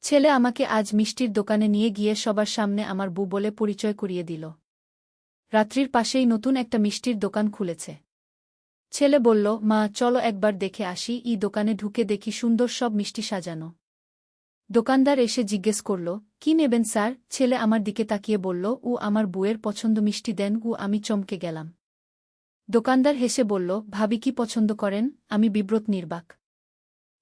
ছেলে আমাকে আজ মিষ্টির দোকানে নিয়ে গিয়ে সবার সামনে আমার বউ বলে পরিচয় করিয়ে দিল। রাত্রির পাশেই নতুন একটা মিষ্টির দোকান খুলেছে। ছেলে বলল, মা চলো একবার দেখে আসি। দোকানে ঢুকে দেখি সুন্দর সব মিষ্টি সাজানো। দোকানদার এসে জিজ্ঞেস করল, কি নেবেন স্যার? ছেলে আমার দিকে তাকিয়ে বলল, আমার বউয়ের পছন্দ মিষ্টি দেন। আমি চমকে গেলাম। দোকানদার হেসে বলল, ভাবি কি পছন্দ করেন? আমি বিব্রত নির্বাক।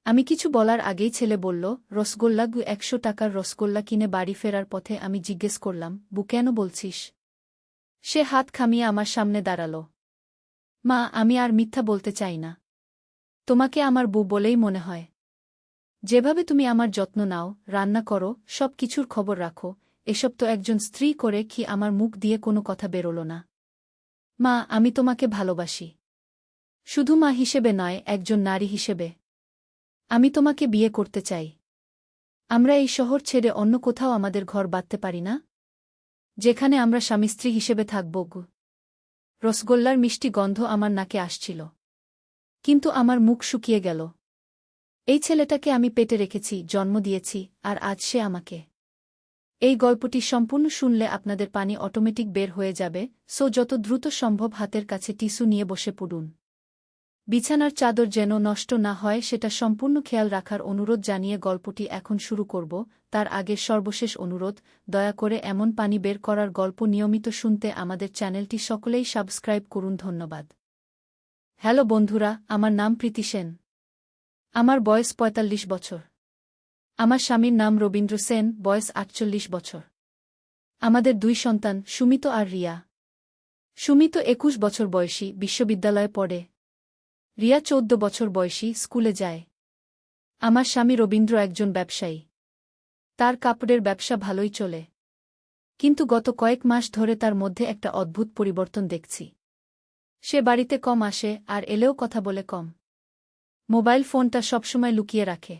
আমি কিছু বলার আগেই ছেলে বলল, রসগোল্লা। 100 টাকার রসগোল্লা কিনে বাড়ি ফেরার পথে আমি জিজ্ঞেস করলাম, বউ কেন বলছিস? সে হাত খামিয়ে আমার সামনে দাঁড়াল। মা, আমি আর মিথ্যা বলতে চাই না। তোমাকে আমার বউ বলেই মনে হয়। যেভাবে তুমি আমার যত্ন নাও, রান্না করো, সব কিছুর খবর রাখো, এসব তো একজন স্ত্রী করে কি আমার মুখ দিয়ে কোনো কথা বেরোল না। মা, আমি তোমাকে ভালোবাসি। শুধু মা হিসেবে নয়, একজন নারী হিসেবে। আমি তোমাকে বিয়ে করতে চাই। আমরা এই শহর ছেড়ে অন্য কোথাও আমাদের ঘর বাঁধতে পারি না? যেখানে আমরা স্বামী স্ত্রী হিসেবে থাকব। রসগোল্লার মিষ্টি গন্ধ আমার নাকে আসছিল। কিন্তু আমার মুখ শুকিয়ে গেল। এই ছেলেটাকে আমি পেটে রেখেছি, জন্ম দিয়েছি, আর আজ সে আমাকে। এই গল্পটি সম্পূর্ণ শুনলে আপনাদের পানি অটোমেটিক বের হয়ে যাবে, যত দ্রুত সম্ভব হাতের কাছে টিস্যু নিয়ে বসে পড়ুন। বিছানার চাদর যেন নষ্ট না হয় সেটা সম্পূর্ণ খেয়াল রাখার অনুরোধ জানিয়ে গল্পটি এখন শুরু করব। তার আগে সর্বশেষ অনুরোধ, দয়া করে এমন পানি বের করার গল্প নিয়মিত শুনতে আমাদের চ্যানেলটি সকলেই সাবস্ক্রাইব করুন। ধন্যবাদ। হ্যালো বন্ধুরা, আমার নাম প্রীতি সেন। আমার বয়স ৪৫ বছর। আমার স্বামীর নাম রবীন্দ্র সেন, বয়স ৪৮ বছর। আমাদের ২ সন্তান, সুমিত আর রিয়া। সুমিত ২১ বছর বয়সী, বিশ্ববিদ্যালয়ে পড়ে। রিয়া ১৪ বছর বয়সী, স্কুলে যায়। আমার স্বামী রবীন্দ্র একজন ব্যবসায়ী। তার কাপড়ের ব্যবসা ভালোই চলে। কিন্তু গত কয়েক মাস ধরে তার মধ্যে একটা অদ্ভুত পরিবর্তন দেখছি। সে বাড়িতে কম আসে, আর এলেও কথা বলে কম। মোবাইল ফোনটা সবসময় লুকিয়ে রাখে।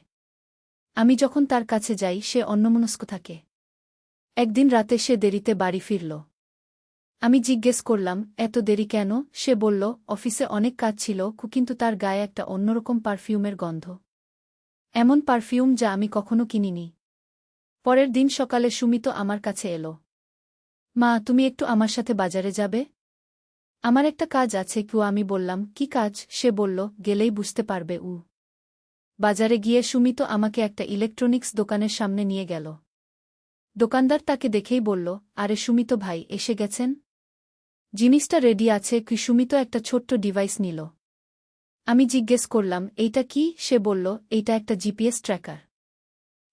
আমি যখন তার কাছে যাই সে অন্যমনস্ক থাকে। একদিন রাতে সে দেরিতে বাড়ি ফিরল। আমি জিজ্ঞেস করলাম, এত দেরি কেন? সে বলল, অফিসে অনেক কাজ ছিল, কিন্তু তার গায়ে একটা অন্যরকম পারফিউমের গন্ধ। এমন পারফিউম যা আমি কখনো কিনিনি। পরের দিন সকালে সুমিত আমার কাছে এলো। মা, তুমি একটু আমার সাথে বাজারে যাবে? আমার একটা কাজ আছে। আমি বললাম, কি কাজ? সে বলল, গেলেই বুঝতে পারবে। বাজারে গিয়ে সুমিত আমাকে একটা ইলেকট্রনিক্স দোকানের সামনে নিয়ে গেল। দোকানদার তাকে দেখেই বলল, আরে সুমিত ভাই, এসে গেছেন? জিনিসটা রেডি আছে। সুমিত একটা ছোট্ট ডিভাইস নিল। আমি জিজ্ঞেস করলাম, এইটা কি? সে বলল, এইটা একটা জিপিএস ট্র্যাকার।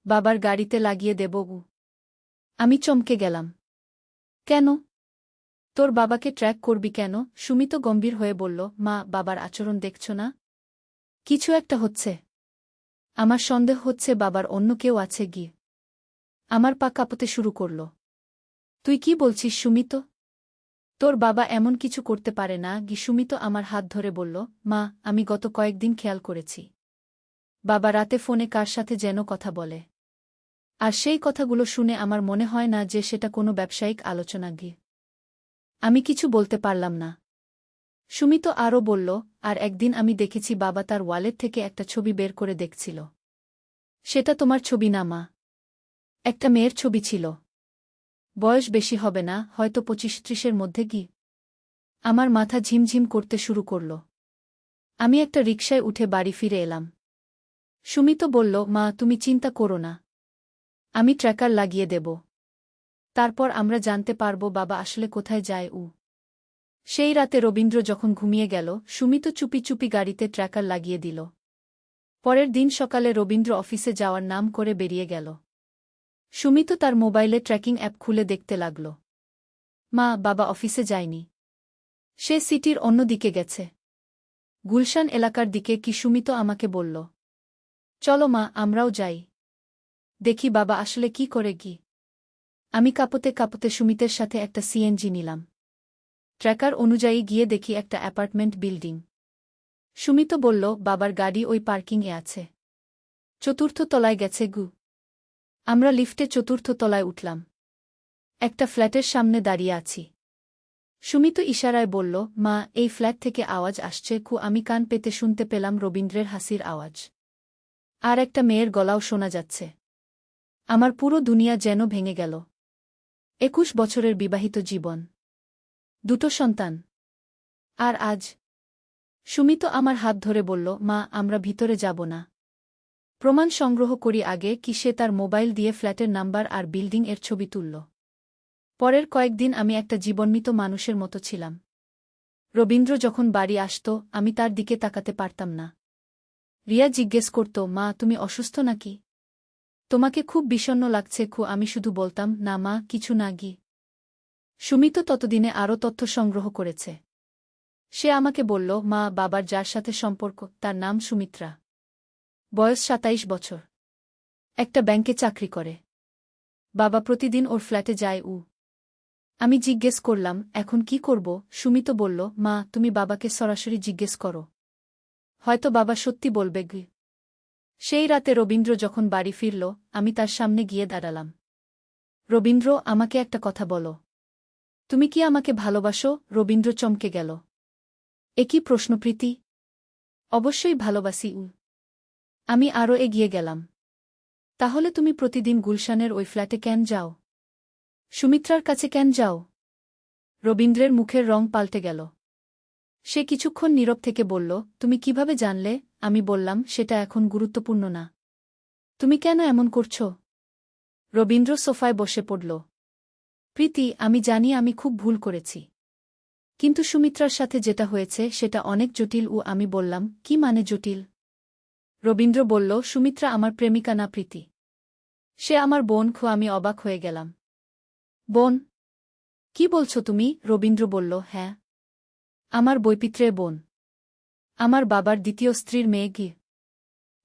বাবার গাড়িতে লাগিয়ে দেব। আমি চমকে গেলাম। কেন? তোর বাবাকে ট্র্যাক করবি কেন? সুমিত গম্ভীর হয়ে বলল, মা, বাবার আচরণ দেখছ না? কিছু একটা হচ্ছে। আমার সন্দেহ হচ্ছে বাবার অন্য কেউ আছে। আমার পা কাঁপতে শুরু করল। তুই কি বলছিস সুমিত? তোর বাবা এমন কিছু করতে পারে না। সুমিত আমার হাত ধরে বলল, মা, আমি গত কয়েকদিন খেয়াল করেছি। বাবা রাতে ফোনে কার সাথে যেন কথা বলে। আর সেই কথাগুলো শুনে আমার মনে হয় না যে সেটা কোনো ব্যবসায়িক আলোচনা। আমি কিছু বলতে পারলাম না। সুমিত আরও বলল, আর একদিন আমি দেখেছি বাবা তার ওয়ালেট থেকে একটা ছবি বের করে দেখছিল। সেটা তোমার ছবি না মা। একটা মেয়ের ছবি ছিল। বয়স বেশি হবে না, হয়তো ২৫-৩০-এর মধ্যে। আমার মাথা ঝিমঝিম করতে শুরু করল। আমি একটা রিকশায় উঠে বাড়ি ফিরে এলাম। সুমিত বলল, মা, তুমি চিন্তা করো না। আমি ট্র্যাকার লাগিয়ে দেব। তারপর আমরা জানতে পারব বাবা আসলে কোথায় যায়। সেই রাতে রবীন্দ্র যখন ঘুমিয়ে গেল, সুমিত চুপি চুপি গাড়িতে ট্র্যাকার লাগিয়ে দিল। পরের দিন সকালে রবীন্দ্র অফিসে যাওয়ার নাম করে বেরিয়ে গেল। সুমিত তার মোবাইলে ট্র্যাকিং অ্যাপ খুলে দেখতে লাগল। মা, বাবা অফিসে যায়নি। সে সিটির অন্য দিকে গেছে। গুলশান এলাকার দিকে। সুমিত আমাকে বলল, চলো মা, আমরাও যাই। দেখি বাবা আসলে কি করে। আমি কাঁপতে কাঁপতে সুমিতের সাথে একটা সিএনজি নিলাম। ট্র্যাকার অনুযায়ী গিয়ে দেখি একটা অ্যাপার্টমেন্ট বিল্ডিং। সুমিত বলল, বাবার গাড়ি ওই পার্কিংয়ে আছে। ৪র্থ তলায় গেছে। আমরা লিফটে ৪র্থ তলায় উঠলাম। একটা ফ্ল্যাটের সামনে দাঁড়িয়ে আছি। সুমিত ইশারায় বলল, মা, এই ফ্ল্যাট থেকে আওয়াজ আসছে। আমি কান পেতে শুনতে পেলাম রবীন্দ্রের হাসির আওয়াজ। আর একটা মেয়ের গলাও শোনা যাচ্ছে। আমার পুরো দুনিয়া যেন ভেঙে গেল। 21 বছরের বিবাহিত জীবন, 2টো সন্তান। আর আজ সুমিত আমার হাত ধরে বলল, মা, আমরা ভিতরে যাব না। প্রমাণ সংগ্রহ করি আগে কি সে তার মোবাইল দিয়ে ফ্ল্যাটের নাম্বার আর বিল্ডিং এর ছবি তুলল। পরের কয়েকদিন আমি একটা জীবন্মৃত মানুষের মতো ছিলাম। রবীন্দ্র যখন বাড়ি আসত, আমি তার দিকে তাকাতে পারতাম না। রিয়া জিজ্ঞেস করত, মা, তুমি অসুস্থ নাকি? তোমাকে খুব বিষণ্ণ লাগছে খু। আমি শুধু বলতাম, না মা, কিছু না গি। সুমিত ততদিনে আরও তথ্য সংগ্রহ করেছে। সে আমাকে বলল, মা, বাবার যার সাথে সম্পর্ক তার নাম সুমিত্রা। বয়স 27 বছর। একটা ব্যাংকে চাকরি করে। বাবা প্রতিদিন ওর ফ্ল্যাটে যায়। আমি জিজ্ঞেস করলাম, এখন কি করব? সুমিত বলল, মা, তুমি বাবাকে সরাসরি জিজ্ঞেস করো। হয়তো বাবা সত্যি বলবে গি। সেই রাতে রবীন্দ্র যখন বাড়ি ফিরল, আমি তার সামনে গিয়ে দাঁড়ালাম। রবীন্দ্র, আমাকে একটা কথা বলো। তুমি কি আমাকে ভালোবাসো? রবীন্দ্র চমকে গেল। এ কি প্রশ্ন প্রীতি? অবশ্যই ভালোবাসি। আমি আরও এগিয়ে গেলাম। তাহলে তুমি প্রতিদিন গুলশানের ওই ফ্ল্যাটে কেন যাও? সুমিত্রার কাছে কেন যাও? রবীন্দ্রের মুখের রং পাল্টে গেল। সে কিছুক্ষণ নীরব থেকে বলল, তুমি কিভাবে জানলে? আমি বললাম, সেটা এখন গুরুত্বপূর্ণ না। তুমি কেন এমন করছ? রবীন্দ্র সোফায় বসে পড়ল। প্রীতি, আমি জানি আমি খুব ভুল করেছি। কিন্তু সুমিত্রার সাথে যেটা হয়েছে সেটা অনেক জটিল। আমি বললাম, কি মানে জটিল? রবীন্দ্র বলল, সুমিত্রা আমার প্রেমিকা না প্রীতি। সে আমার বোন। আমি অবাক হয়ে গেলাম। বোন? কি বলছো তুমি? রবীন্দ্র বলল, হ্যাঁ, আমার বৈপিত্রের বোন। আমার বাবার দ্বিতীয় স্ত্রীর মেয়ে গি।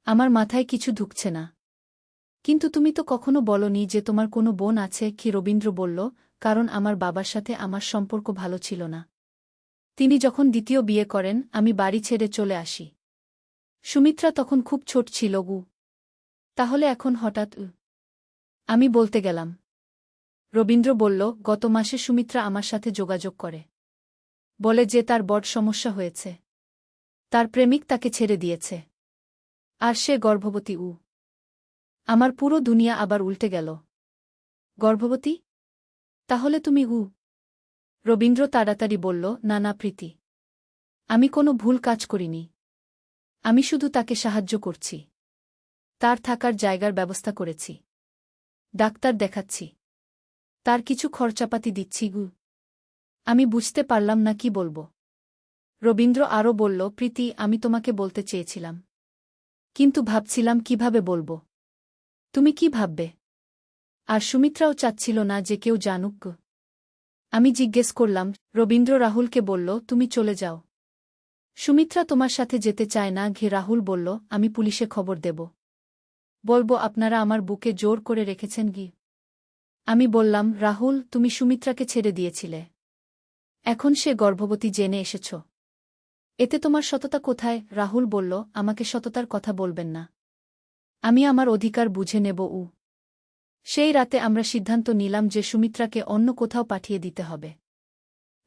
আমার মাথায় কিছু ঢুকছে না। কিন্তু তুমি তো কখনো বলনি যে তোমার কোনো বোন আছে কি? রবীন্দ্র বলল, কারণ আমার বাবার সাথে আমার সম্পর্ক ভালো ছিল না। তিনি যখন দ্বিতীয় বিয়ে করেন, আমি বাড়ি ছেড়ে চলে আসি। সুমিত্রা তখন খুব ছোট ছিল গু। তাহলে এখন হঠাৎ? আমি বলতে গেলাম। রবীন্দ্র বলল, গত মাসে সুমিত্রা আমার সাথে যোগাযোগ করে। বলে যে তার বড় সমস্যা হয়েছে। তার প্রেমিক তাকে ছেড়ে দিয়েছে। আর সে গর্ভবতী। আমার পুরো দুনিয়া আবার উল্টে গেল। গর্ভবতী? তাহলে তুমি? রবীন্দ্র তাড়াতাড়ি বলল, না না প্রীতি, আমি কোনো ভুল কাজ করিনি। আমি শুধু তাকে সাহায্য করছি। তার থাকার জায়গার ব্যবস্থা করেছি। ডাক্তার দেখাচ্ছি। তার কিছু খরচাপাতি দিচ্ছি। আমি বুঝতে পারলাম না কি বলবো। রবীন্দ্র আরও বলল, প্রীতি, আমি তোমাকে বলতে চেয়েছিলাম, কিন্তু ভাবছিলাম কিভাবে বলবো। তুমি কি ভাববে? আর সুমিত্রাও চাচ্ছিল না যে কেউ জানুক। আমি জিজ্ঞেস করলাম। রবীন্দ্র রাহুলকে বলল, তুমি চলে যাও। সুমিত্রা তোমার সাথে যেতে চায় না। রাহুল বলল, আমি পুলিশে খবর দেব। বলবো আপনারা আমার বুকে জোর করে রেখেছেন গি। আমি বললাম, রাহুল, তুমি সুমিত্রাকে ছেড়ে দিয়েছিলে। এখন সে গর্ভবতী জেনে এসেছ। এতে তোমার সততা কোথায়? রাহুল বলল, আমাকে সততার কথা বলবেন না। আমি আমার অধিকার বুঝে নেব। সেই রাতে আমরা সিদ্ধান্ত নিলাম যে সুমিত্রাকে অন্য কোথাও পাঠিয়ে দিতে হবে।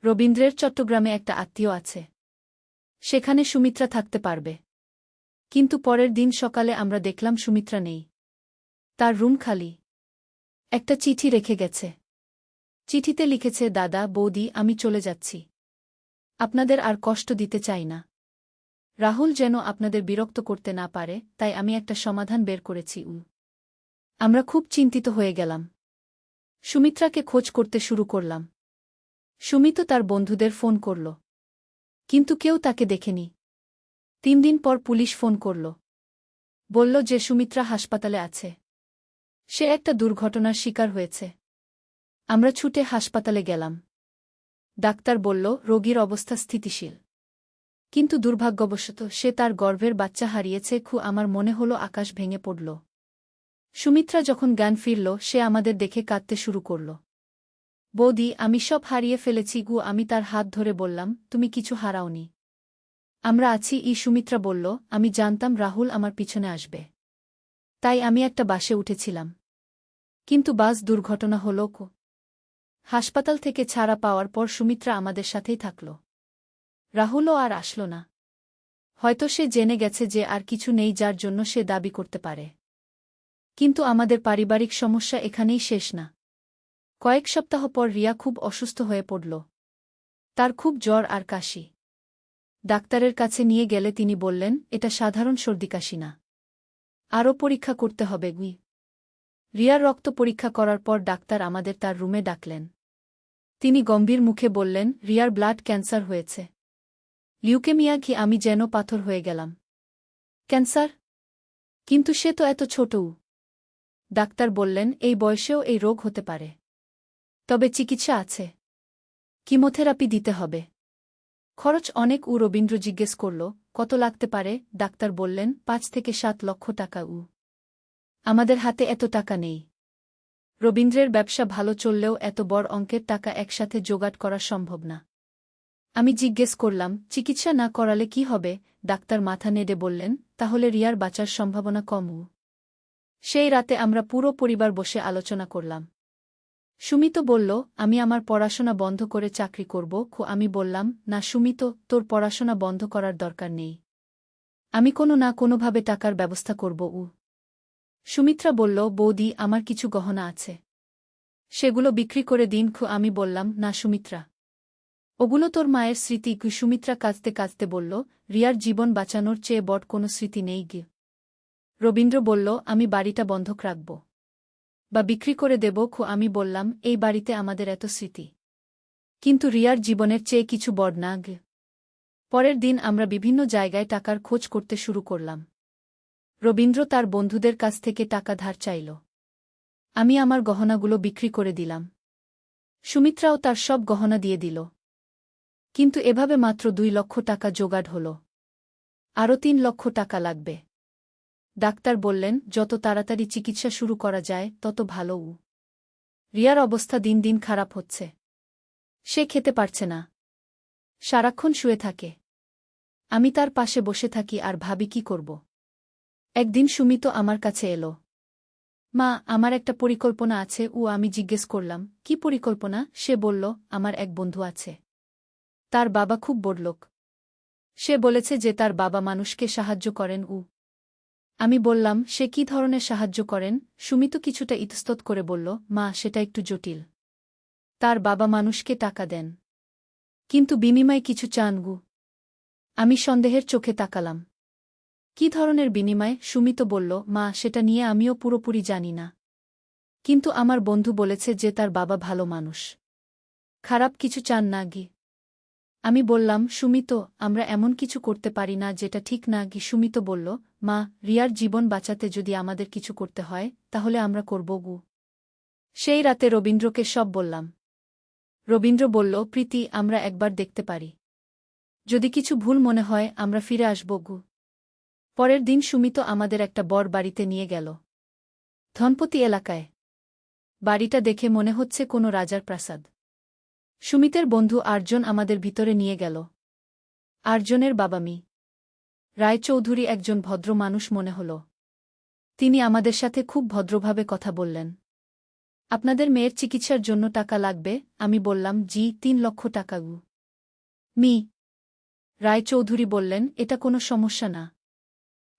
রবীন্দ্রের চট্টগ্রামে একটা আত্মীয় আছে। সেখানে সুমিত্রা থাকতে পারবে। কিন্তু পরের দিন সকালে আমরা দেখলাম সুমিত্রা নেই। তার রুম খালি। একটা চিঠি রেখে গেছে। চিঠিতে লিখেছে, দাদা, বৌদি, আমি চলে যাচ্ছি। আপনাদের আর কষ্ট দিতে চাই না। রাহুল যেন আপনাদের বিরক্ত করতে না পারে, তাই আমি একটা সমাধান বের করেছি। আমরা খুব চিন্তিত হয়ে গেলাম। সুমিত্রাকে খোঁজ করতে শুরু করলাম। সুমিত তার বন্ধুদের ফোন করল। কিন্তু কেউ তাকে দেখেনি। 3 দিন পর পুলিশ ফোন করল। বলল যে সুমিত্রা হাসপাতালে আছে। সে একটা দুর্ঘটনার শিকার হয়েছে। আমরা ছুটে হাসপাতালে গেলাম। ডাক্তার বলল, রোগীর অবস্থা স্থিতিশীল। কিন্তু দুর্ভাগ্যবশত সে তার গর্ভের বাচ্চা হারিয়েছে। আমার মনে হলো আকাশ ভেঙে পড়ল। সুমিত্রা যখন জ্ঞান ফিরল, সে আমাদের দেখে কাঁদতে শুরু করল। বৌদি, আমি সব হারিয়ে ফেলেছি। আমি তার হাত ধরে বললাম, তুমি কিছু হারাওনি। আমরা আছি। সুমিত্রা বলল, আমি জানতাম রাহুল আমার পিছনে আসবে। তাই আমি একটা বাসে উঠেছিলাম। কিন্তু বাস দুর্ঘটনা হল। হাসপাতাল থেকে ছাড়া পাওয়ার পর সুমিত্রা আমাদের সাথেই থাকল। রাহুলও আর আসল না। হয়তো সে জেনে গেছে যে আর কিছু নেই যার জন্য সে দাবি করতে পারে। কিন্তু আমাদের পারিবারিক সমস্যা এখানেই শেষ না। কয়েক সপ্তাহ পর রিয়া খুব অসুস্থ হয়ে পড়ল। তার খুব জ্বর আর কাশি। ডাক্তারের কাছে নিয়ে গেলে তিনি বললেন, এটা সাধারণ সর্দি-কাশি না। আরও পরীক্ষা করতে হবে। রিয়ার রক্ত পরীক্ষা করার পর ডাক্তার আমাদের তার রুমে ডাকলেন। তিনি গম্ভীর মুখে বললেন, রিয়ার ব্লাড ক্যান্সার হয়েছে। লিউকেমিয়া কি? আমি যেন পাথর হয়ে গেলাম। ক্যান্সার? কিন্তু সে তো এত ছোটও। ডাক্তার বললেন, এই বয়সেও এই রোগ হতে পারে। তবে চিকিৎসা আছে। কিমোথেরাপি দিতে হবে। খরচ অনেক। রবীন্দ্র জিজ্ঞেস করল, কত লাগতে পারে? ডাক্তার বললেন, ৫ থেকে ৭ লক্ষ টাকা। আমাদের হাতে এত টাকা নেই। রবীন্দ্রের ব্যবসা ভালো চললেও এত বড় অঙ্কের টাকা একসাথে জোগাড় করা সম্ভব না। আমি জিজ্ঞেস করলাম, চিকিৎসা না করালে কি হবে? ডাক্তার মাথা নেড়ে বললেন, তাহলে রিয়ার বাঁচার সম্ভাবনা কম। সেই রাতে আমরা পুরো পরিবার বসে আলোচনা করলাম। সুমিত বলল, আমি আমার পড়াশোনা বন্ধ করে চাকরি করব। আমি বললাম, না সুমিত, তোর পড়াশোনা বন্ধ করার দরকার নেই। আমি কোনো না কোনোভাবে টাকার ব্যবস্থা করব। সুমিত্রা বলল, বৌদি, আমার কিছু গহনা আছে। সেগুলো বিক্রি করে দিন। আমি বললাম, না সুমিত্রা, ওগুলো তোর মায়ের স্মৃতি। সুমিত্রা কাঁদতে কাঁদতে বলল, রিয়ার জীবন বাঁচানোর চেয়ে বড় কোনো স্মৃতি নেই। রবীন্দ্র বলল, আমি বাড়িটা বন্ধক রাখব বা বিক্রি করে দেব। আমি বললাম, এই বাড়িতে আমাদের এত স্মৃতি, কিন্তু রিয়ার জীবনের চেয়ে কিছু বড় না। পরের দিন আমরা বিভিন্ন জায়গায় টাকার খোঁজ করতে শুরু করলাম। রবীন্দ্র তার বন্ধুদের কাছ থেকে টাকা ধার চাইল। আমি আমার গহনাগুলো বিক্রি করে দিলাম। সুমিত্রাও তার সব গহনা দিয়ে দিল। কিন্তু এভাবে মাত্র ২ লক্ষ টাকা জোগাড় হল। আরও ৩ লক্ষ টাকা লাগবে। ডাক্তার বললেন, যত তাড়াতাড়ি চিকিৎসা শুরু করা যায় তত ভালো। রিয়ার অবস্থা দিন দিন খারাপ হচ্ছে। সে খেতে পারছে না, সারাক্ষণ শুয়ে থাকে। আমি তার পাশে বসে থাকি আর ভাবি কি করব। একদিন সুমিত আমার কাছে এলো। মা, আমার একটা পরিকল্পনা আছে। আমি জিজ্ঞেস করলাম, কি পরিকল্পনা? সে বলল, আমার এক বন্ধু আছে। তার বাবা খুব বড়লোক। সে বলেছে যে তার বাবা মানুষকে সাহায্য করেন। আমি বললাম, সে কি ধরনের সাহায্য করেন? সুমিত কিছুটা ইতস্তত করে বলল, মা, সেটা একটু জটিল। তার বাবা মানুষকে টাকা দেন, কিন্তু বিনিময়ে কিছু চান। আমি সন্দেহের চোখে তাকালাম। কি ধরনের বিনিময়? সুমিত বলল, মা, সেটা নিয়ে আমিও পুরোপুরি জানি না, কিন্তু আমার বন্ধু বলেছে যে তার বাবা ভালো মানুষ, খারাপ কিছু চান না। আমি বললাম, সুমিত, আমরা এমন কিছু করতে পারি না যেটা ঠিক না। সুমিত বলল, মা, রিয়ার জীবন বাঁচাতে যদি আমাদের কিছু করতে হয় তাহলে আমরা করব। সেই রাতে রবীন্দ্রকে সব বললাম। রবীন্দ্র বলল, প্রীতি, আমরা একবার দেখতে পারি। যদি কিছু ভুল মনে হয় আমরা ফিরে আসব। পরের দিন সুমিত আমাদের একটা বড় বাড়িতে নিয়ে গেল, ধনপতি এলাকায়। বাড়িটা দেখে মনে হচ্ছে কোনো রাজার প্রাসাদ। সুমিতের বন্ধু আর্জন আমাদের ভিতরে নিয়ে গেল। আর্জনের বাবা মি রায়চৌধুরী একজন ভদ্র মানুষ মনে হল। তিনি আমাদের সাথে খুব ভদ্রভাবে কথা বললেন। আপনাদের মেয়ের চিকিৎসার জন্য টাকা লাগবে? আমি বললাম, জি, ৩ লক্ষ টাকা। মি রায়চৌধুরী বললেন, এটা কোনো সমস্যা না,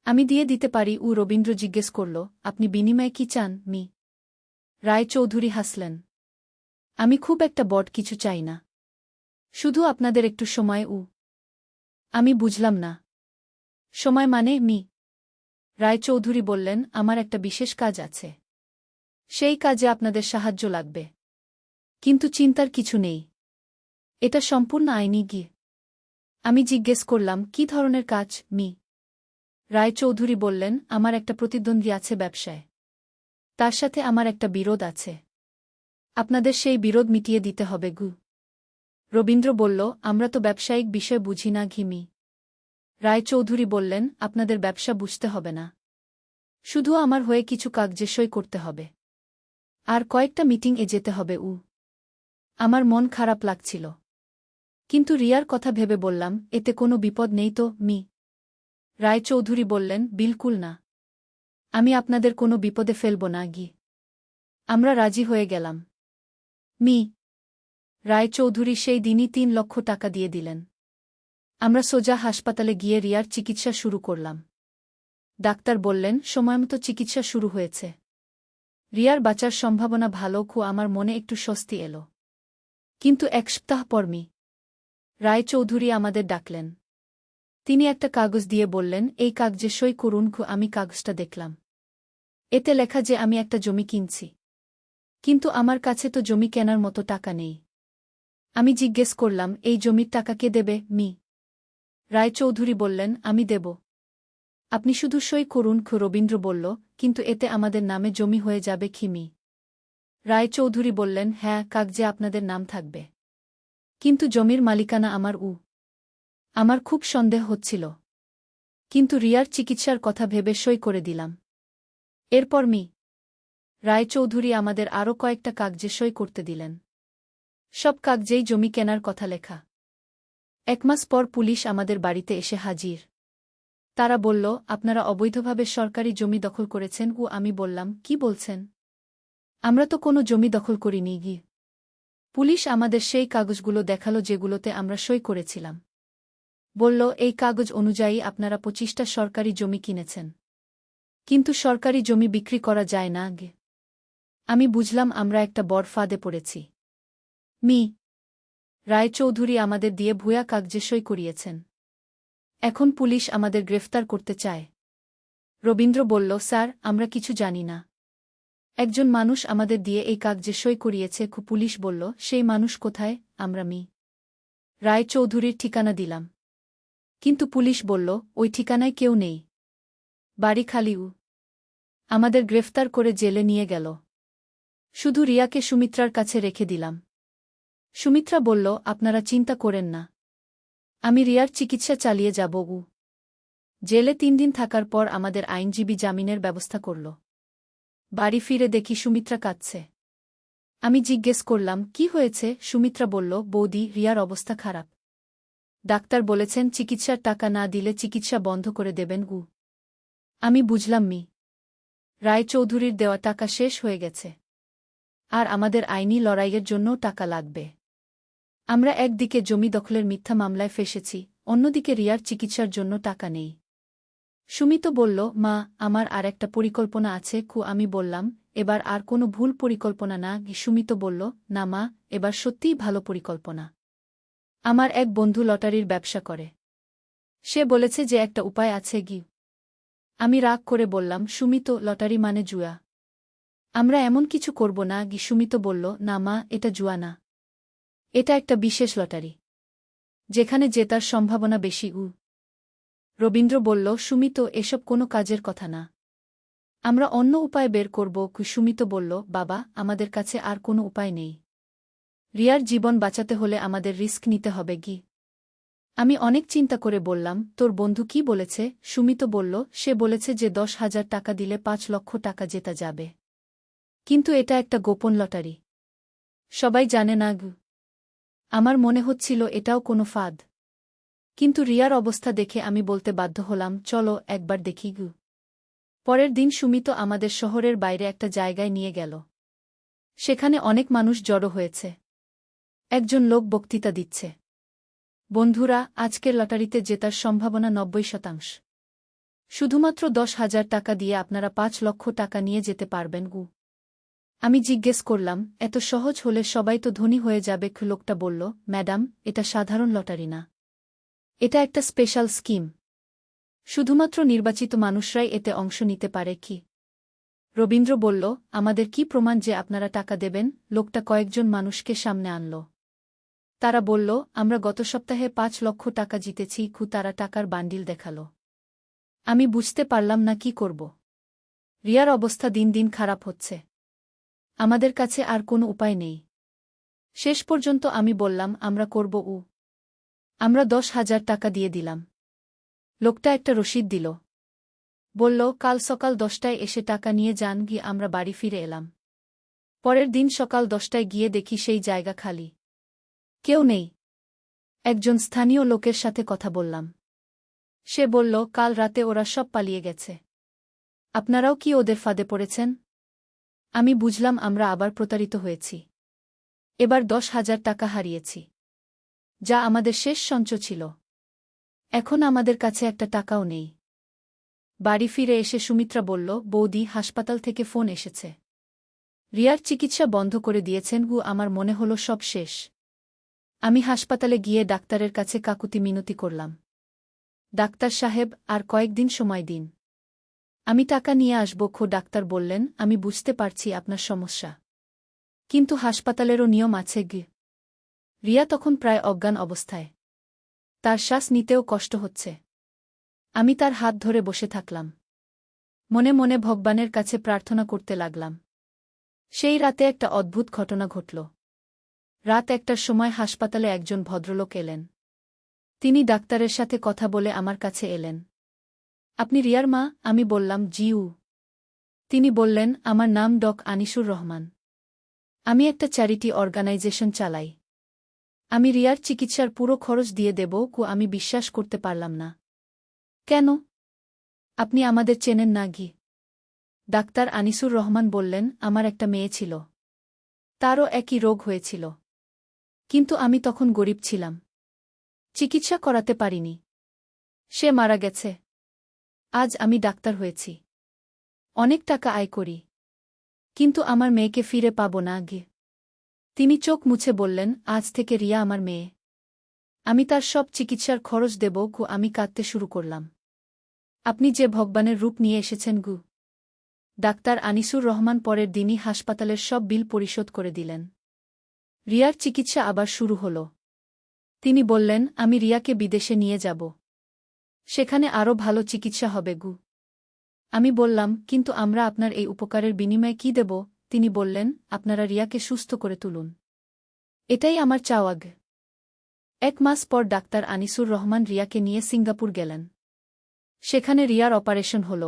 আমি দিয়ে দিতে পারি। রবীন্দ্র জিজ্ঞেস করল, আপনি বিনিময়ে কি চান? মি রায়চৌধুরী হাসলেন, আমি খুব একটা বড় কিছু চাই না, শুধু আপনাদের একটু সময়। আমি বুঝলাম না, সময় মানে? মি রায়চৌধুরী বললেন, আমার একটা বিশেষ কাজ আছে, সেই কাজে আপনাদের সাহায্য লাগবে। কিন্তু চিন্তার কিছু নেই, এটা সম্পূর্ণ আইনি। আমি জিজ্ঞেস করলাম, কি ধরনের কাজ? মি রায়চৌধুরী বললেন, আমার একটা প্রতিদ্বন্দ্বী আছে ব্যবসায়, তার সাথে আমার একটা বিরোধ আছে, আপনাদের সেই বিরোধ মিটিয়ে দিতে হবে। রবীন্দ্র বলল, আমরা তো ব্যবসায়িক বিষয় বুঝি না। মি রায়চৌধুরী বললেন, আপনাদের ব্যবসা বুঝতে হবে না, শুধু আমার হয়ে কিছু কাগজে সই করতে হবে আর কয়েকটা মিটিং-এ যেতে হবে। আমার মন খারাপ লাগছিল, কিন্তু রিয়ার কথা ভেবে বললাম, এতে কোনো বিপদ নেই তো? মি রায়চৌধুরী বললেন, বিলকুল না, আমি আপনাদের কোনো বিপদে ফেলব না। আমরা রাজি হয়ে গেলাম। মি রায়চৌধুরী সেই দিনই ৩ লক্ষ টাকা দিয়ে দিলেন। আমরা সোজা হাসপাতালে গিয়ে রিয়ার চিকিৎসা শুরু করলাম। ডাক্তার বললেন, সময়মতো চিকিৎসা শুরু হয়েছে। রিয়ার বাঁচার সম্ভাবনা ভালো, আমার মনে একটু স্বস্তি এলো। কিন্তু এক সপ্তাহ পর রায়চৌধুরী আমাদের ডাকলেন। তিনি একটা কাগজ দিয়ে বললেন, এই কাগজে সই করুন। আমি কাগজটা দেখলাম। এতে লেখা যে আমি একটা জমি কিনছি। কিন্তু আমার কাছে তো জমি কেনার মতো টাকা নেই। আমি জিজ্ঞেস করলাম, এই জমির টাকা কে দেবে? রায়চৌধুরী বললেন, আমি দেব। আপনি শুধু সই করুন। রবীন্দ্র বলল, কিন্তু এতে আমাদের নামে জমি হয়ে যাবে মি? রায়চৌধুরী বললেন, হ্যাঁ, কাগজে আপনাদের নাম থাকবে, কিন্তু জমির মালিকানা আমার। আমার খুব সন্দেহ হচ্ছিল, কিন্তু রিয়ার চিকিৎসার কথা ভেবে সই করে দিলাম। এরপর রায়চৌধুরী আমাদের আরও কয়েকটা কাগজে সই করতে দিলেন। সব কাগজেই জমি কেনার কথা লেখা। 1 মাস পর পুলিশ আমাদের বাড়িতে এসে হাজির। তারা বলল, আপনারা অবৈধভাবে সরকারি জমি দখল করেছেন। আমি বললাম, কি বলছেন? আমরা তো কোনো জমি দখল করিনি। পুলিশ আমাদের সেই কাগজগুলো দেখালো যেগুলোতে আমরা সই করেছিলাম। বলল, এই কাগজ অনুযায়ী আপনারা 25টা সরকারি জমি কিনেছেন। কিন্তু সরকারি জমি বিক্রি করা যায় না। আমি বুঝলাম আমরা একটা বড় ফাঁদে পড়েছি। রায়চৌধুরী আমাদের দিয়ে ভুয়া কাগজে সই করিয়েছেন। এখন পুলিশ আমাদের গ্রেফতার করতে চায়। রবীন্দ্র বলল, স্যার, আমরা কিছু জানি না। একজন মানুষ আমাদের দিয়ে এই কাগজে সই করিয়েছে। পুলিশ বলল, সেই মানুষ কোথায়? আমরা রায়চৌধুরীর ঠিকানা দিলাম। কিন্তু পুলিশ বলল, ওই ঠিকানায় কেউ নেই, বাড়ি খালি। আমাদের গ্রেফতার করে জেলে নিয়ে গেল। শুধু রিয়াকে সুমিত্রার কাছে রেখে দিলাম। সুমিত্রা বলল, আপনারা চিন্তা করেন না, আমি রিয়ার চিকিৎসা চালিয়ে যাব। জেলে 3 দিন থাকার পর আমাদের আইনজীবী জামিনের ব্যবস্থা করল। বাড়ি ফিরে দেখি সুমিত্রা কাঁদছে। আমি জিজ্ঞেস করলাম, কি হয়েছে? সুমিত্রা বলল, বৌদি, রিয়ার অবস্থা খারাপ। ডাক্তার বলেছেন চিকিৎসার টাকা না দিলে চিকিৎসা বন্ধ করে দেবেন। আমি বুঝলাম রায়চৌধুরীর দেওয়া টাকা শেষ হয়ে গেছে, আর আমাদের আইনি লড়াইয়ের জন্যও টাকা লাগবে। আমরা একদিকে জমি দখলের মিথ্যা মামলায় ফেসেছি, অন্যদিকে রিয়ার চিকিৎসার জন্য টাকা নেই। সুমিত বলল, মা, আমার আর একটা পরিকল্পনা আছে। আমি বললাম, এবার আর কোনো ভুল পরিকল্পনা না? সুমিত বলল, না মা, এবার সত্যিই ভালো পরিকল্পনা। আমার এক বন্ধু লটারির ব্যবসা করে। সে বলেছে যে একটা উপায় আছে। আমি রাগ করে বললাম, সুমিত, লটারি মানে জুয়া। আমরা এমন কিছু করব না। সুমিত বলল, না মা, এটা জুয়া না, এটা একটা বিশেষ লটারি, যেখানে জেতার সম্ভাবনা বেশি। রবীন্দ্র বলল, সুমিত, এসব কোনো কাজের কথা না, আমরা অন্য উপায় বের করব। সুমিত বলল, বাবা, আমাদের কাছে আর কোনো উপায় নেই। রিয়ার জীবন বাঁচাতে হলে আমাদের রিস্ক নিতে হবে। আমি অনেক চিন্তা করে বললাম, তোর বন্ধু কি বলেছে? সুমিত বলল, সে বলেছে যে 10,000 টাকা দিলে 5 লক্ষ টাকা জেতা যাবে। কিন্তু এটা একটা গোপন লটারি, সবাই জানে না। আমার মনে হচ্ছিল এটাও কোনো ফাঁদ। কিন্তু রিয়ার অবস্থা দেখে আমি বলতে বাধ্য হলাম, চলো একবার দেখি। পরের দিন সুমিত আমাদের শহরের বাইরে একটা জায়গায় নিয়ে গেল। সেখানে অনেক মানুষ জড়ো হয়েছে। একজন লোক বক্তৃতা দিচ্ছে, বন্ধুরা, আজকের লটারিতে জেতার সম্ভাবনা 90%। শুধুমাত্র 10,000 টাকা দিয়ে আপনারা 5 লক্ষ টাকা নিয়ে যেতে পারবেন। আমি জিজ্ঞেস করলাম, এত সহজ হলে সবাই তো ধনী হয়ে যাবে? লোকটা বলল, ম্যাডাম, এটা সাধারণ লটারি না, এটা একটা স্পেশাল স্কিম। শুধুমাত্র নির্বাচিত মানুষরাই এতে অংশ নিতে পারে। রবীন্দ্র বলল, আমাদের কি প্রমাণ যে আপনারা টাকা দেবেন? লোকটা কয়েকজন মানুষকে সামনে আনল। তারা বলল, আমরা গত সপ্তাহে 5 লক্ষ টাকা জিতেছি। তারা টাকার বান্ডিল দেখাল। আমি বুঝতে পারলাম না কি করব। রিয়ার অবস্থা দিন দিন খারাপ হচ্ছে, আমাদের কাছে আর কোনো উপায় নেই। শেষ পর্যন্ত আমি বললাম, আমরা করব। আমরা 10,000 টাকা দিয়ে দিলাম। লোকটা একটা রসিদ দিল, বলল, কাল সকাল 10টায় এসে টাকা নিয়ে যান। আমরা বাড়ি ফিরে এলাম। পরের দিন সকাল 10টায় গিয়ে দেখি সেই জায়গা খালি, কেউ নেই। একজন স্থানীয় লোকের সাথে কথা বললাম। সে বলল, কাল রাতে ওরা সব পালিয়ে গেছে। আপনারাও কি ওদের ফাঁদে পড়েছেন? আমি বুঝলাম আমরা আবার প্রতারিত হয়েছি। এবার 10,000 টাকা হারিয়েছি, যা আমাদের শেষ সঞ্চয় ছিল। এখন আমাদের কাছে একটা টাকাও নেই। বাড়ি ফিরে এসে সুমিত্রা বলল, বৌদি, হাসপাতাল থেকে ফোন এসেছে। রিয়ার চিকিৎসা বন্ধ করে দিয়েছেন আমার মনে হলো সব শেষ। আমি হাসপাতালে গিয়ে ডাক্তারের কাছে কাকুতি মিনতি করলাম। ডাক্তার সাহেব, আর কয়েকদিন সময় দিন। আমি টাকা নিয়ে আসব। ডাক্তার বললেন, আমি বুঝতে পারছি আপনার সমস্যা, কিন্তু হাসপাতালেরও নিয়ম আছে। রিয়া তখন প্রায় অজ্ঞান অবস্থায়। তার শ্বাস নিতেও কষ্ট হচ্ছে। আমি তার হাত ধরে বসে থাকলাম। মনে মনে ভগবানের কাছে প্রার্থনা করতে লাগলাম। সেই রাতে একটা অদ্ভুত ঘটনা ঘটল। রাত 1টার সময় হাসপাতালে একজন ভদ্রলোক এলেন। তিনি ডাক্তারের সাথে কথা বলে আমার কাছে এলেন। আপনি রিয়ার মা? আমি বললাম, জিউ। তিনি বললেন, আমার নাম আনিসুর রহমান। আমি একটা চ্যারিটি অর্গানাইজেশন চালাই। আমি রিয়ার চিকিৎসার পুরো খরচ দিয়ে দেব। আমি বিশ্বাস করতে পারলাম না। কেন? আপনি আমাদের চেনেন না? ডাক্তার আনিসুর রহমান বললেন, আমার একটা মেয়ে ছিল। তারও একই রোগ হয়েছিল। কিন্তু আমি তখন গরিব ছিলাম। চিকিৎসা করাতে পারিনি। সে মারা গেছে। আজ আমি ডাক্তার হয়েছি। অনেক টাকা আয় করি। কিন্তু আমার মেয়েকে ফিরে পাব না। তিনি চোখ মুছে বললেন, আজ থেকে রিয়া আমার মেয়ে। আমি তার সব চিকিৎসার খরচ দেব। আমি কাঁদতে শুরু করলাম। আপনি যে ভগবানের রূপ নিয়ে এসেছেন। ডাক্তার আনিসুর রহমান পরের দিনই হাসপাতালের সব বিল পরিশোধ করে দিলেন। রিয়ার চিকিৎসা আবার শুরু হল। তিনি বললেন, আমি রিয়াকে বিদেশে নিয়ে যাব। সেখানে আরও ভালো চিকিৎসা হবে। আমি বললাম, কিন্তু আমরা আপনার এই উপকারের বিনিময়ে কি দেব? তিনি বললেন, আপনারা রিয়াকে সুস্থ করে তুলুন। এটাই আমার চাওয়া। 1 মাস পর ডাক্তার আনিসুর রহমান রিয়াকে নিয়ে সিঙ্গাপুর গেলেন। সেখানে রিয়ার অপারেশন হল।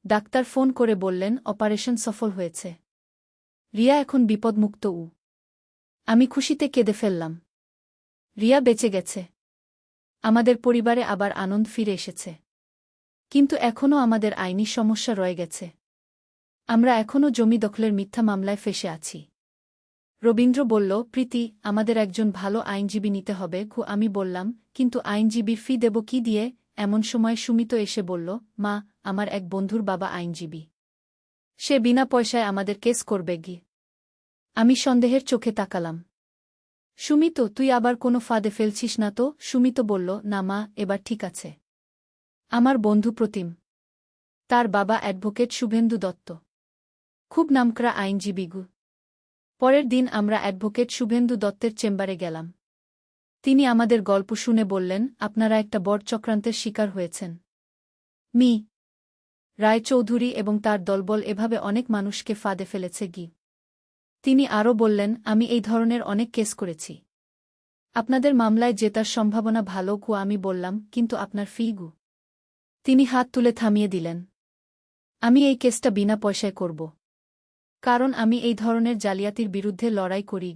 ডাক্তার ফোন করে বললেন, অপারেশন সফল হয়েছে। রিয়া এখন বিপদমুক্ত। আমি খুশিতে কেঁদে ফেললাম। রিয়া বেঁচে গেছে। আমাদের পরিবারে আবার আনন্দ ফিরে এসেছে। কিন্তু এখনও আমাদের আইনি সমস্যা রয়ে গেছে। আমরা এখনও জমি দখলের মিথ্যা মামলায় ফেঁসে আছি। রবীন্দ্র বলল, প্রীতি, আমাদের একজন ভালো আইনজীবী নিতে হবে। আমি বললাম, কিন্তু আইনজীবীর ফি দেব কি দিয়ে? এমন সময় সুমিত এসে বলল, মা, আমার এক বন্ধুর বাবা আইনজীবী। সে বিনা পয়সায় আমাদের কেস করবে। আমি সন্দেহের চোখে তাকালাম। সুমিত, তুই আবার কোনো ফাঁদে ফেলছিস না তো? সুমিত বলল, না মা, এবার ঠিক আছে। আমার বন্ধু প্রতিম। তার বাবা অ্যাডভোকেট শুভেন্দু দত্ত, খুব নামকরা আইনজীবী। পরের দিন আমরা অ্যাডভোকেট শুভেন্দু দত্তের চেম্বারে গেলাম। তিনি আমাদের গল্প শুনে বললেন, আপনারা একটা বড় চক্রান্তের শিকার হয়েছেন। মি রায়চৌধুরী এবং তার দলবল এভাবে অনেক মানুষকে ফাঁদে ফেলেছে। তিনি আরও বললেন, আমি এই ধরনের অনেক কেস করেছি। আপনাদের মামলায় জেতার সম্ভাবনা ভালো। আমি বললাম, কিন্তু আপনার ফি? তিনি হাত তুলে থামিয়ে দিলেন। আমি এই কেসটা বিনা পয়সায় করব। কারণ আমি এই ধরনের জালিয়াতির বিরুদ্ধে লড়াই করি।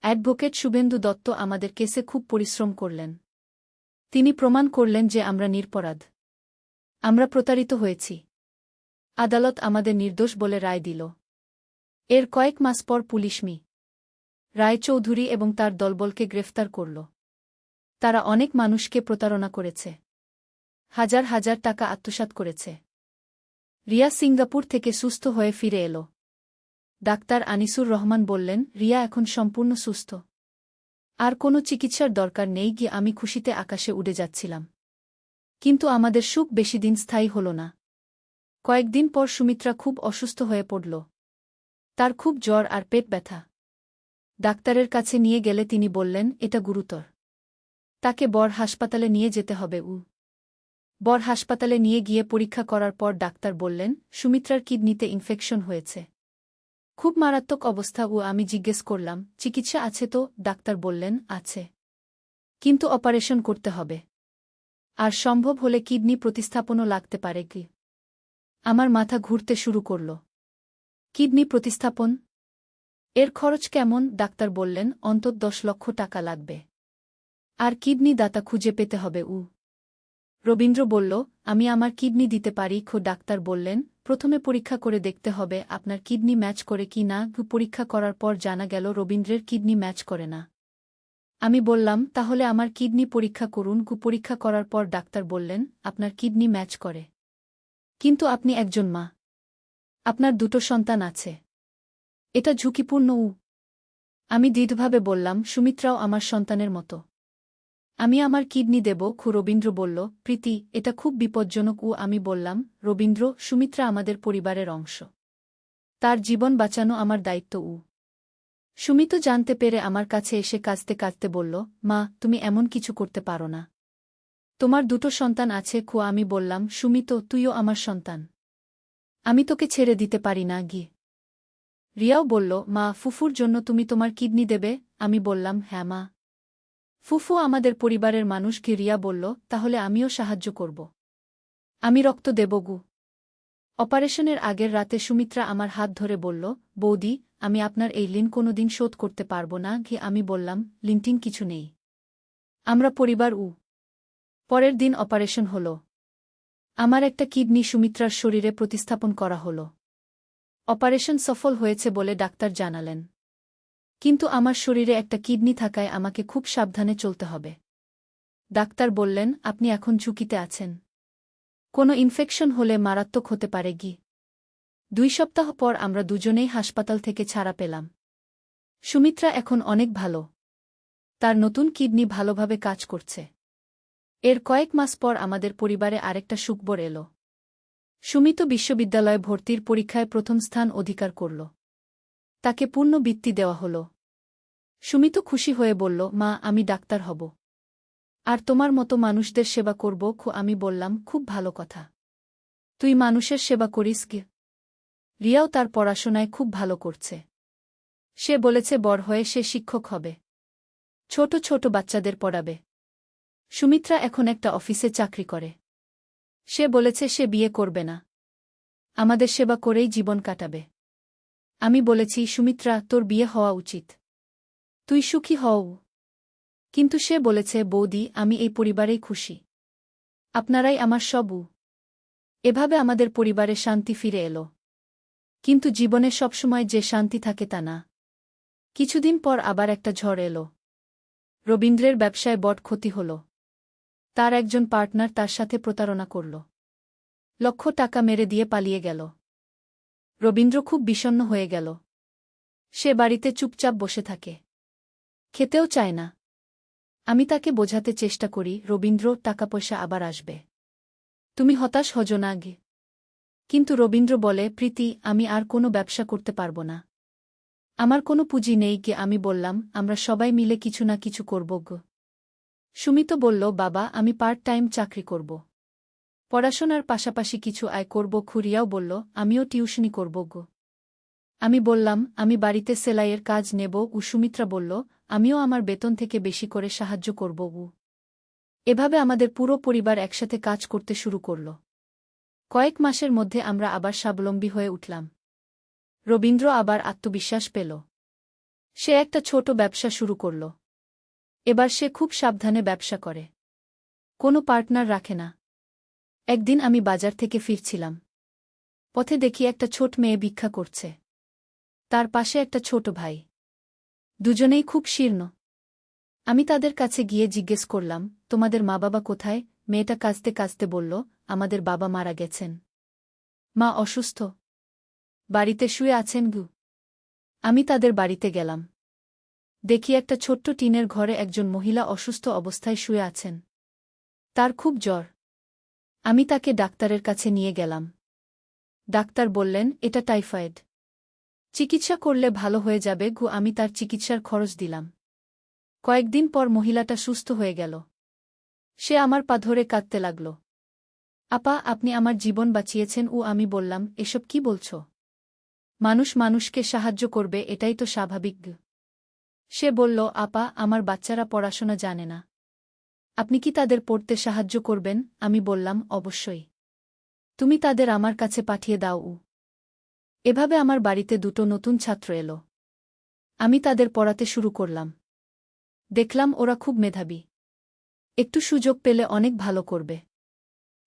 অ্যাডভোকেট শুভেন্দু দত্ত আমাদের কেসে খুব পরিশ্রম করলেন। তিনি প্রমাণ করলেন যে আমরা নিরপরাধ। আমরা প্রতারিত হয়েছি। আদালত আমাদের নির্দোষ বলে রায় দিল। এর কয়েক মাস পর পুলিশ মি রায়চৌধুরী এবং তার দলবলকে গ্রেফতার করল। তারা অনেক মানুষকে প্রতারণা করেছে। হাজার হাজার টাকা আত্মসাৎ করেছে। রিয়া সিঙ্গাপুর থেকে সুস্থ হয়ে ফিরে এল। ডাক্তার আনিসুর রহমান বললেন, রিয়া এখন সম্পূর্ণ সুস্থ। আর কোনো চিকিৎসার দরকার নেই। আমি খুশিতে আকাশে উড়ে যাচ্ছিলাম। কিন্তু আমাদের সুখ বেশিদিন স্থায়ী হল না। কয়েকদিন পর সুমিত্রা খুব অসুস্থ হয়ে পড়ল। তার খুব জ্বর আর পেট ব্যথা। ডাক্তারের কাছে নিয়ে গেলে তিনি বললেন, এটা গুরুতর। তাকে বড় হাসপাতালে নিয়ে যেতে হবে। বড় হাসপাতালে নিয়ে গিয়ে পরীক্ষা করার পর ডাক্তার বললেন, সুমিত্রার কিডনিতে ইনফেকশন হয়েছে। খুব মারাত্মক অবস্থা। আমি জিজ্ঞেস করলাম, চিকিৎসা আছে তো? ডাক্তার বললেন, আছে, কিন্তু অপারেশন করতে হবে। আর সম্ভব হলে কিডনি প্রতিস্থাপনও লাগতে পারে। আমার মাথা ঘুরতে শুরু করল। কিডনি প্রতিস্থাপন? এর খরচ কেমন? ডাক্তার বললেন, অন্তত 10 লক্ষ টাকা লাগবে। আর কিডনি দাতা খুঁজে পেতে হবে। রবীন্দ্র বলল, আমি আমার কিডনি দিতে পারি। ডাক্তার বললেন, প্রথমে পরীক্ষা করে দেখতে হবে আপনার কিডনি ম্যাচ করে কি না। পরীক্ষা করার পর জানা গেল রবীন্দ্রের কিডনি ম্যাচ করে না। আমি বললাম, তাহলে আমার কিডনি পরীক্ষা করুন। পরীক্ষা করার পর ডাক্তার বললেন, আপনার কিডনি ম্যাচ করে। কিন্তু আপনি একজন মা। আপনার 2টো সন্তান আছে। এটা ঝুঁকিপূর্ণ আমি দৃঢ়ভাবে বললাম, সুমিত্রাও আমার সন্তানের মতো। আমি আমার কিডনি দেব। রবীন্দ্র বলল, প্রীতি, এটা খুব বিপজ্জনক। আমি বললাম, রবীন্দ্র, সুমিত্রা আমাদের পরিবারের অংশ। তার জীবন বাঁচানো আমার দায়িত্ব। সুমিত জানতে পেরে আমার কাছে এসে কাঁদতে কাঁদতে বলল, মা, তুমি এমন কিছু করতে পারো না। তোমার দুটো সন্তান আছে। আমি বললাম, সুমিত, তুইও আমার সন্তান। আমি তোকে ছেড়ে দিতে পারি না। রিয়াও বলল, মা, ফুফুর জন্য তুমি তোমার কিডনি দেবে? আমি বললাম, হ্যাঁ মা। ফুফু আমাদের পরিবারের মানুষ। রিয়া বলল, তাহলে আমিও সাহায্য করব। আমি রক্ত দেব। অপারেশনের আগের রাতে সুমিত্রা আমার হাত ধরে বলল, বৌদি, আমি আপনার এই ঋণ কোনোদিন শোধ করতে পারব না। আমি বললাম, লিনটিন কিছু নেই। আমরা পরিবার। পরের দিন অপারেশন হল। আমার একটা কিডনি সুমিত্রার শরীরে প্রতিস্থাপন করা হল। অপারেশন সফল হয়েছে বলে ডাক্তার জানালেন। কিন্তু আমার শরীরে একটা কিডনি থাকায় আমাকে খুব সাবধানে চলতে হবে। ডাক্তার বললেন, আপনি এখন ঝুঁকিতে আছেন। কোনো ইনফেকশন হলে মারাত্মক হতে পারে। 2 সপ্তাহ পর আমরা দুজনেই হাসপাতাল থেকে ছাড়া পেলাম। সুমিত্রা এখন অনেক ভালো। তার নতুন কিডনি ভালোভাবে কাজ করছে। এর কয়েক মাস পর আমাদের পরিবারে আরেকটা সুখবর এলো। সুমিত বিশ্ববিদ্যালয়ে ভর্তির পরীক্ষায় প্রথম স্থান অধিকার করল। তাকে পূর্ণ বৃত্তি দেওয়া হল। সুমিত খুশি হয়ে বলল, মা, আমি ডাক্তার হব। আর তোমার মতো মানুষদের সেবা করব। আমি বললাম, খুব ভালো কথা। তুই মানুষের সেবা করিস। রিয়াও তার পড়াশোনায় খুব ভালো করছে। সে বলেছে বড় হয়ে সে শিক্ষক হবে। ছোট ছোট বাচ্চাদের পড়াবে। সুমিত্রা এখন একটা অফিসে চাকরি করে। সে বলেছে সে বিয়ে করবে না। আমাদের সেবা করেই জীবন কাটাবে। আমি বলেছি, সুমিত্রা, তোর বিয়ে হওয়া উচিত। তুই সুখী হও। কিন্তু সে বলেছে, বৌদি, আমি এই পরিবারেই খুশি। আপনারাই আমার সব। এভাবে আমাদের পরিবারে শান্তি ফিরে এলো। কিন্তু জীবনে সবসময় যে শান্তি থাকে তা না। কিছুদিন পর আবার একটা ঝড় এলো। রবীন্দ্রের ব্যবসায় বড় ক্ষতি হল। তার একজন পার্টনার তার সাথে প্রতারণা করল। লক্ষ টাকা মেরে দিয়ে পালিয়ে গেল। রবীন্দ্র খুব বিষণ্ণ হয়ে গেল। সে বাড়িতে চুপচাপ বসে থাকে। খেতেও চায় না। আমি তাকে বোঝাতে চেষ্টা করি, রবীন্দ্র, টাকা পয়সা আবার আসবে। তুমি হতাশ হজো না। কিন্তু রবীন্দ্র বলে, প্রীতি, আমি আর কোনো ব্যবসা করতে পারব না। আমার কোনো পুঁজি নেই। আমি বললাম, আমরা সবাই মিলে কিছু না কিছু করব। সুমিত বলল, বাবা, আমি পার্ট টাইম চাকরি করব। পড়াশোনার পাশাপাশি কিছু আয় করব। রিয়াও বলল, আমিও টিউশনি করব। আমি বললাম, আমি বাড়িতে সেলাইয়ের কাজ নেব। সুমিত্রা বলল, আমিও আমার বেতন থেকে বেশি করে সাহায্য করব। এভাবে আমাদের পুরো পরিবার একসাথে কাজ করতে শুরু করল। কয়েক মাসের মধ্যে আমরা আবার স্বাবলম্বী হয়ে উঠলাম। রবীন্দ্র আবার আত্মবিশ্বাস পেল। সে একটা ছোট ব্যবসা শুরু করল। এবার সে খুব সাবধানে ব্যবসা করে। কোনো পার্টনার রাখে না। একদিন আমি বাজার থেকে ফিরছিলাম। পথে দেখি একটা ছোট মেয়ে ভিক্ষা করছে। তার পাশে একটা ছোট ভাই। দুজনেই খুব শীর্ণ। আমি তাদের কাছে গিয়ে জিজ্ঞেস করলাম, তোমাদের মা বাবা কোথায়? মেয়েটা কাঁদতে কাঁদতে বলল, আমাদের বাবা মারা গেছেন। মা অসুস্থ। বাড়িতে শুয়ে আছেন। আমি তাদের বাড়িতে গেলাম। দেখি একটা ছোট্ট টিনের ঘরে একজন মহিলা অসুস্থ অবস্থায় শুয়ে আছেন। তার খুব জ্বর। আমি তাকে ডাক্তারের কাছে নিয়ে গেলাম। ডাক্তার বললেন, এটা টাইফয়েড। চিকিৎসা করলে ভালো হয়ে যাবে। আমি তার চিকিৎসার খরচ দিলাম। কয়েকদিন পর মহিলাটা সুস্থ হয়ে গেল। সে আমার পা ধরে কাঁদতে লাগল। আপা, আপনি আমার জীবন বাঁচিয়েছেন। আমি বললাম, এসব কি বলছ? মানুষ মানুষকে সাহায্য করবে, এটাই তো স্বাভাবিক। সে বলল, আপা, আমার বাচ্চারা পড়াশোনা জানে না। আপনি কি তাদের পড়তে সাহায্য করবেন? আমি বললাম, অবশ্যই। তুমি তাদের আমার কাছে পাঠিয়ে দাও। এভাবে আমার বাড়িতে দুটো নতুন ছাত্র এলো। আমি তাদের পড়াতে শুরু করলাম। দেখলাম ওরা খুব মেধাবী। একটু সুযোগ পেলে অনেক ভালো করবে।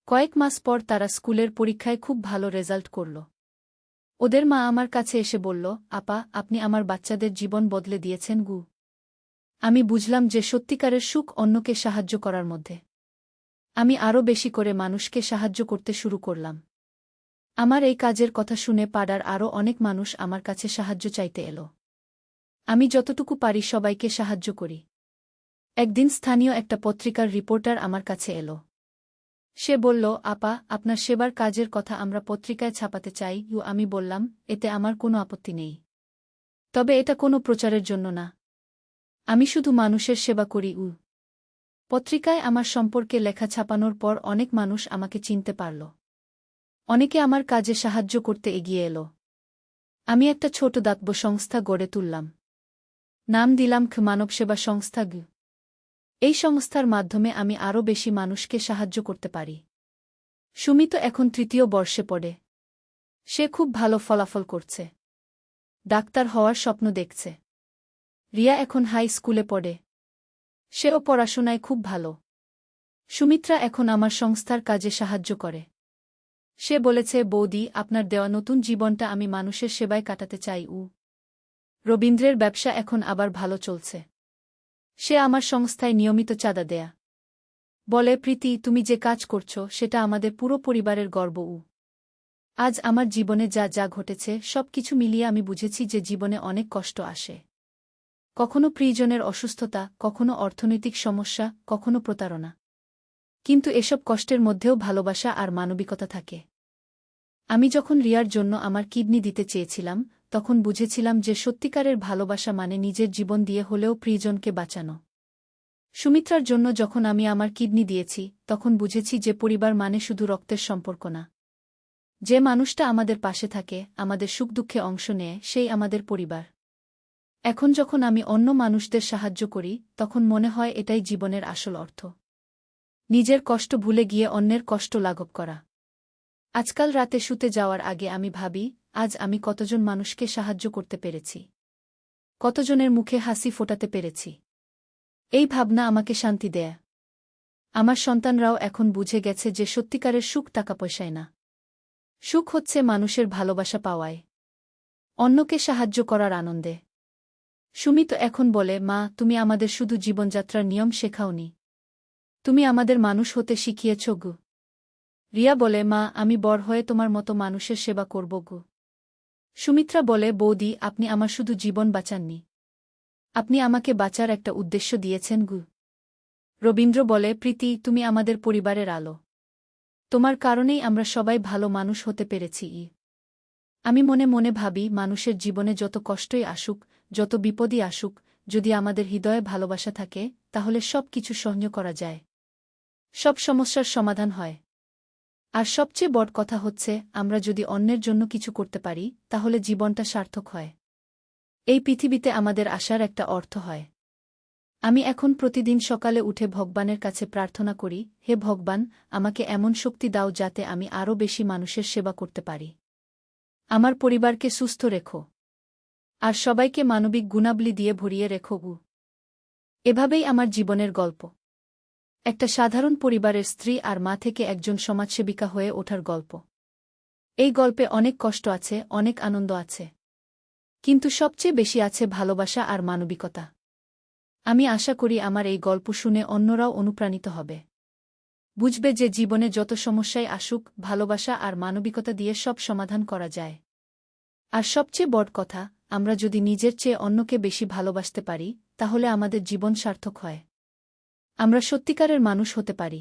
কয়েক মাস পর তারা স্কুলের পরীক্ষায় খুব ভালো রেজাল্ট করল। ওদের মা আমার কাছে এসে বলল, আপা, আপনি আমার বাচ্চাদের জীবন বদলে দিয়েছেন। আমি বুঝলাম যে সত্যিকারের সুখ অন্যকে সাহায্য করার মধ্যে। আমি আরও বেশি করে মানুষকে সাহায্য করতে শুরু করলাম। আমার এই কাজের কথা শুনে পাড়ার আরও অনেক মানুষ আমার কাছে সাহায্য চাইতে এলো। আমি যতটুকু পারি সবাইকে সাহায্য করি। একদিন স্থানীয় একটা পত্রিকার রিপোর্টার আমার কাছে এলো। সে বলল, আপা, আপনার সেবার কাজের কথা আমরা পত্রিকায় ছাপাতে চাই। আমি বললাম, এতে আমার কোনো আপত্তি নেই। তবে এটা কোনো প্রচারের জন্য না। আমি শুধু মানুষের সেবা করি। পত্রিকায় আমার সম্পর্কে লেখা ছাপানোর পর অনেক মানুষ আমাকে চিনতে পারল। অনেকে আমার কাজে সাহায্য করতে এগিয়ে এলো। আমি একটা ছোট দাতব্য সংস্থা গড়ে তুললাম। নাম দিলাম মানবসেবা সংস্থা। এই সংস্থার মাধ্যমে আমি আরও বেশি মানুষকে সাহায্য করতে পারি। সুমিত এখন ৩য় বর্ষে পড়ে। সে খুব ভালো ফলাফল করছে। ডাক্তার হওয়ার স্বপ্ন দেখছে। রিয়া এখন হাই স্কুলে পড়ে। সেও পড়াশোনায় খুব ভালো। সুমিত্রা এখন আমার সংস্থার কাজে সাহায্য করে। সে বলেছে, বৌদি, আপনার দেওয়া নতুন জীবনটা আমি মানুষের সেবায় কাটাতে চাই। রবীন্দ্রের ব্যবসা এখন আবার ভালো চলছে। সে আমার সংস্থায় নিয়মিত চাঁদা দেয়া। বলে, প্রীতি, তুমি যে কাজ করছো সেটা আমাদের পুরো পরিবারের গর্ব। আজ আমার জীবনে যা যা ঘটেছে সব কিছু মিলিয়ে আমি বুঝেছি যে জীবনে অনেক কষ্ট আসে। কখনো প্রিয়জনের অসুস্থতা, কখনো অর্থনৈতিক সমস্যা, কখনো প্রতারণা। কিন্তু এসব কষ্টের মধ্যেও ভালোবাসা আর মানবিকতা থাকে। আমি যখন রিয়ার জন্য আমার কিডনি দিতে চেয়েছিলাম, তখন বুঝেছিলাম যে সত্যিকারের ভালোবাসা মানে নিজের জীবন দিয়ে হলেও প্রিয়জনকে বাঁচানো। সুমিত্রার জন্য যখন আমি আমার কিডনি দিয়েছি, তখন বুঝেছি যে পরিবার মানে শুধু রক্তের সম্পর্ক না। যে মানুষটা আমাদের পাশে থাকে, আমাদের সুখ দুঃখে অংশ নেয়, সেই আমাদের পরিবার। এখন যখন আমি অন্য মানুষদের সাহায্য করি, তখন মনে হয় এটাই জীবনের আসল অর্থ। নিজের কষ্ট ভুলে গিয়ে অন্যের কষ্ট লাঘব করা। আজকাল রাতে শুতে যাওয়ার আগে আমি ভাবি, আজ আমি কতজন মানুষকে সাহায্য করতে পেরেছি, কতজনের মুখে হাসি ফোটাতে পেরেছি। এই ভাবনা আমাকে শান্তি দেয়। আমার সন্তানরাও এখন বুঝে গেছে যে সত্যিকারের সুখ টাকা পয়সায় না। সুখ হচ্ছে মানুষের ভালোবাসা পাওয়ায়, অন্যকে সাহায্য করার আনন্দে। সুমিত এখন বলে, মা, তুমি আমাদের শুধু জীবনযাত্রার নিয়ম শেখাওনি, তুমি আমাদের মানুষ হতে শিখিয়েছ গো। রিয়া বলে, মা, আমি বড় হয়ে তোমার মতো মানুষের সেবা করব গো। সুমিত্রা বলে, বৌদি, আপনি আমার শুধু জীবন বাঁচাননি, আপনি আমাকে বাঁচার একটা উদ্দেশ্য দিয়েছেন গু। রবীন্দ্র বলে, প্রীতি, তুমি আমাদের পরিবারের আলো। তোমার কারণেই আমরা সবাই ভালো মানুষ হতে পেরেছি। আমি মনে মনে ভাবি, মানুষের জীবনে যত কষ্টই আসুক, যত বিপদই আসুক, যদি আমাদের হৃদয়ে ভালোবাসা থাকে, তাহলে সব কিছু সহ্য করা যায়। সব সমস্যার সমাধান হয়। আর সবচেয়ে বড় কথা হচ্ছে, আমরা যদি অন্যের জন্য কিছু করতে পারি, তাহলে জীবনটা সার্থক হয়। এই পৃথিবীতে আমাদের আসার একটা অর্থ হয়। আমি এখন প্রতিদিন সকালে উঠে ভগবানের কাছে প্রার্থনা করি, হে ভগবান, আমাকে এমন শক্তি দাও যাতে আমি আরও বেশি মানুষের সেবা করতে পারি। আমার পরিবারকে সুস্থ রেখো। আর সবাইকে মানবিক গুণাবলী দিয়ে ভরিয়ে রেখো গু। এভাবেই আমার জীবনের গল্প। একটা সাধারণ পরিবারের স্ত্রী আর মা থেকে একজন সমাজসেবিকা হয়ে ওঠার গল্প। এই গল্পে অনেক কষ্ট আছে, অনেক আনন্দ আছে। কিন্তু সবচেয়ে বেশি আছে ভালোবাসা আর মানবিকতা। আমি আশা করি আমার এই গল্প শুনে অন্যরাও অনুপ্রাণিত হবে। বুঝবে যে জীবনে যত সমস্যাই আসুক, ভালোবাসা আর মানবিকতা দিয়ে সব সমাধান করা যায়। আর সবচেয়ে বড় কথা, আমরা যদি নিজের চেয়ে অন্যকে বেশি ভালোবাসতে পারি, তাহলে আমাদের জীবন সার্থক হয়। আমরা সত্যিকারের মানুষ হতে পারি।